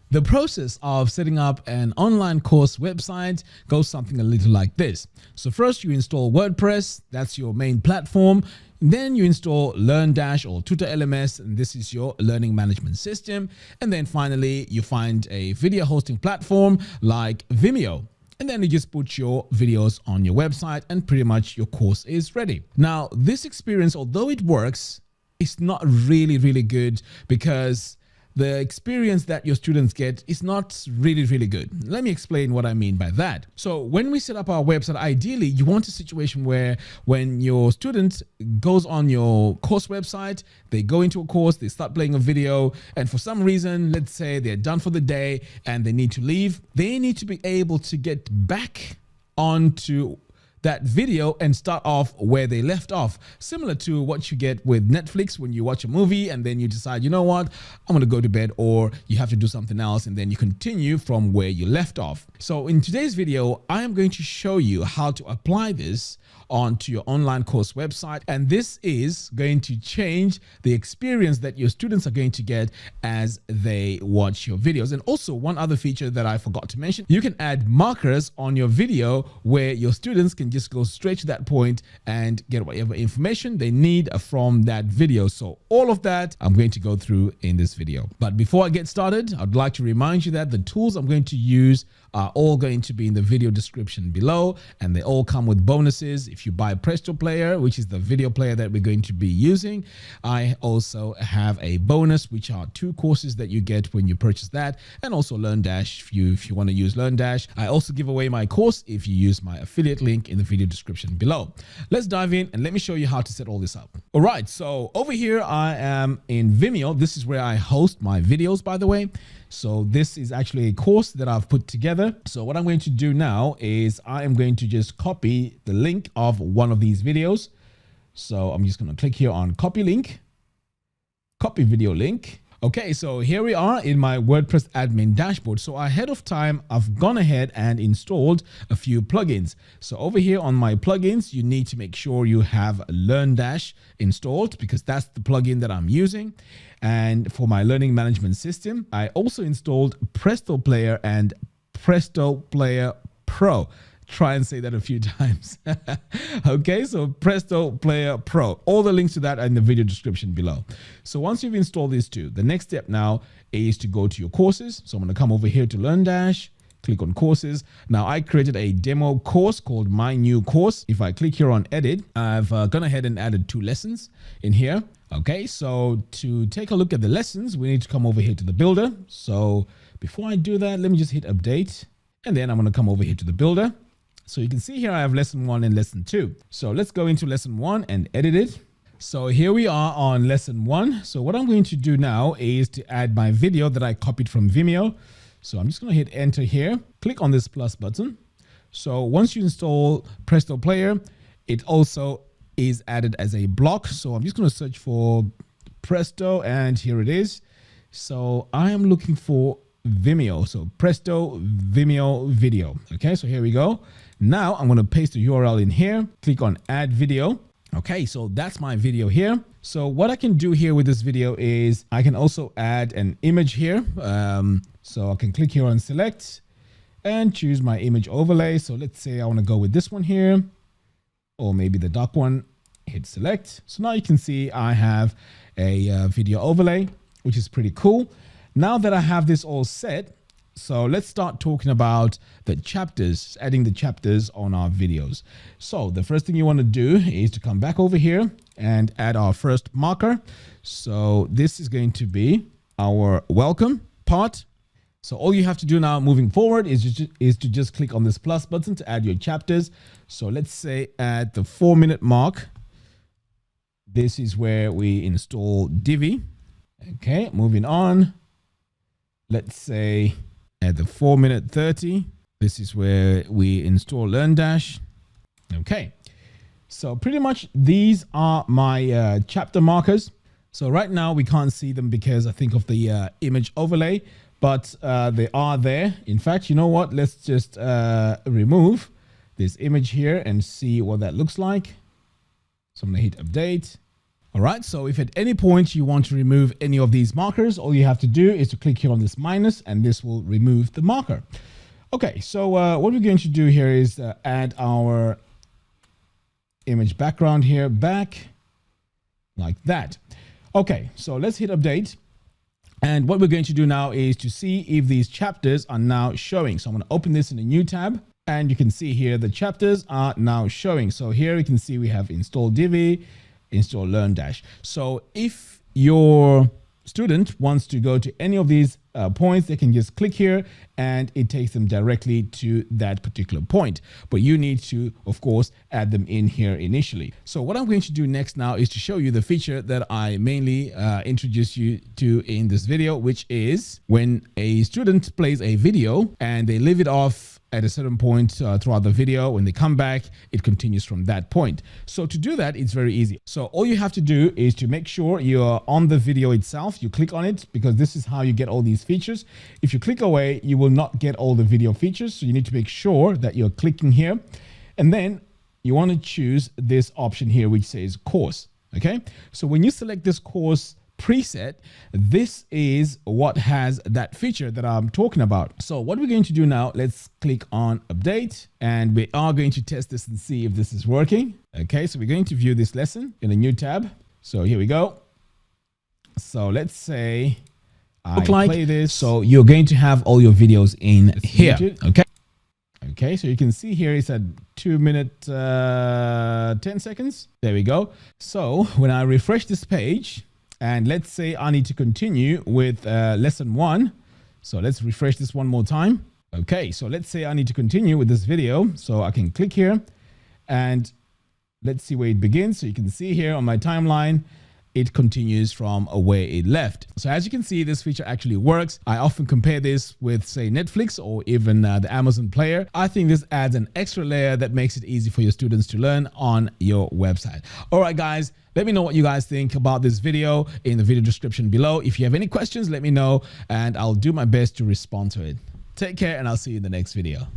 The process of setting up an online course website goes something a little like this. So first you install WordPress, that's your main platform. Then you install LearnDash or Tutor LMS, and this is your learning management system. And then finally you find a video hosting platform like Vimeo. And then you just put your videos on your website and pretty much your course is ready. Now this experience, although it works, it's not really good because the experience that your students get is not really good. Let me explain what I mean by that. So when we set up our website, ideally you want a situation where when your student goes on your course website, they go into a course, they start playing a video, and for some reason, let's say they're done for the day and they need to leave, they need to be able to get back onto that video and start off where they left off, similar to what you get with Netflix when you watch a movie and then you decide, you know what, I'm going to go to bed, or you have to do something else and then you continue from where you left off. So in today's video, I am going to show you how to apply this onto your online course website, and this is going to change the experience that your students are going to get as they watch your videos. And also one other feature that I forgot to mention, you can add markers on your video where your students can just go straight to that point and get whatever information they need from that video. So all of that I'm going to go through in this video. But before I get started, I'd like to remind you that the tools I'm going to use are all going to be in the video description below, and they all come with bonuses. If you buy Presto Player, which is the video player that we're going to be using, I also have a bonus, which are 2 courses that you get when you purchase that, and also LearnDash if you want to use LearnDash. I also give away my course if you use my affiliate link in the video description below. Let's dive in and let me show you how to set all this up. All right, so over here I am in Vimeo. This is where I host my videos, by the way. So this is actually a course that I've put together. So what I'm going to do now is I am going to just copy the link of one of these videos. So I'm just going to click here on copy link, copy video link. Okay, so here we are in my WordPress admin dashboard. So ahead of time, I've gone ahead and installed a few plugins. So over here on my plugins, you need to make sure you have LearnDash installed because that's the plugin that I'm using. And for my learning management system, I also installed Presto Player and Presto Player Pro. Try and say that a few times. Okay, so Presto Player Pro. All the links to that are in the video description below. So once you've installed these two, the next step now is to go to your courses. So I'm going to come over here to LearnDash, click on courses. Now I created a demo course called My New Course. If I click here on edit, I've gone ahead and added 2 lessons in here. Okay, so to take a look at the lessons, we need to come over here to the builder. So before I do that, let me just hit update. And then I'm going to come over here to the builder. So you can see here I have lesson 1 and lesson 2. So let's go into lesson 1 and edit it. So here we are on lesson 1. So what I'm going to do now is to add my video that I copied from Vimeo. So I'm just going to hit enter here, click on this plus button. So once you install Presto Player, it also is added as a block. So I'm just going to search for Presto, and here it is. So I am looking for Vimeo. So Presto Vimeo video. Okay, so here we go. Now I'm going to paste the URL in here, click on add video. Okay, so that's my video here. So what I can do here with this video is I can also add an image here. So I can click here on select and choose my image overlay. So let's say I want to go with this one here, or maybe the dark one, hit select. So now you can see I have a video overlay, which is pretty cool. Now that I have this all set, so let's start talking about the chapters, adding the chapters on our videos. So the first thing you want to do is to come back over here and add our first marker. So this is going to be our welcome part. So all you have to do now moving forward is to just click on this plus button to add your chapters. So let's say at the 4-minute mark, this is where we install Divi. Okay, moving on. Let's say at the 4-minute 30, this is where we install LearnDash. Okay, so pretty much these are my chapter markers. So right now we can't see them because I think of the image overlay, but they are there. In fact, you know what? Let's just remove this image here and see what that looks like. So I'm gonna hit update. All right, so if at any point you want to remove any of these markers, all you have to do is to click here on this minus, and this will remove the marker. Okay, so what we're going to do here is add our image background here back like that. Okay, so let's hit update. And what we're going to do now is to see if these chapters are now showing. So I'm going to open this in a new tab, and you can see here the chapters are now showing. So here you can see we have install Divi, install LearnDash. So if your student wants to go to any of these points, they can just click here and it takes them directly to that particular point. But you need to, of course, add them in here initially. So what I'm going to do next now is to show you the feature that I mainly introduced you to in this video, which is when a student plays a video and they leave it off at a certain point throughout the video. When they come back, it continues from that point. So to do that, it's very easy. So all you have to do is to make sure you're on the video itself. You click on it because this is how you get all these features. If you click away, you will not get all the video features. So you need to make sure that you're clicking here. And then you want to choose this option here, which says course. Okay. So when you select this course preset, this is what has that feature that I'm talking about. So what we're going to do now, let's click on update, and we are going to test this and see if this is working. Okay, so we're going to view this lesson in a new tab. So here we go. So let's say I play this. So you're going to have all your videos in here. Okay. Okay, so you can see here it's at 2 minutes 10 seconds. There we go. So when I refresh this page, and let's say I need to continue with lesson 1. So let's refresh this one more time. Okay, so let's say I need to continue with this video. So I can click here and let's see where it begins. So you can see here on my timeline, it continues from where it left. So as you can see, this feature actually works. I often compare this with, say, Netflix or even the Amazon player. I think this adds an extra layer that makes it easy for your students to learn on your website. All right, guys, let me know what you guys think about this video in the video description below. If you have any questions, let me know and I'll do my best to respond to it. Take care and I'll see you in the next video.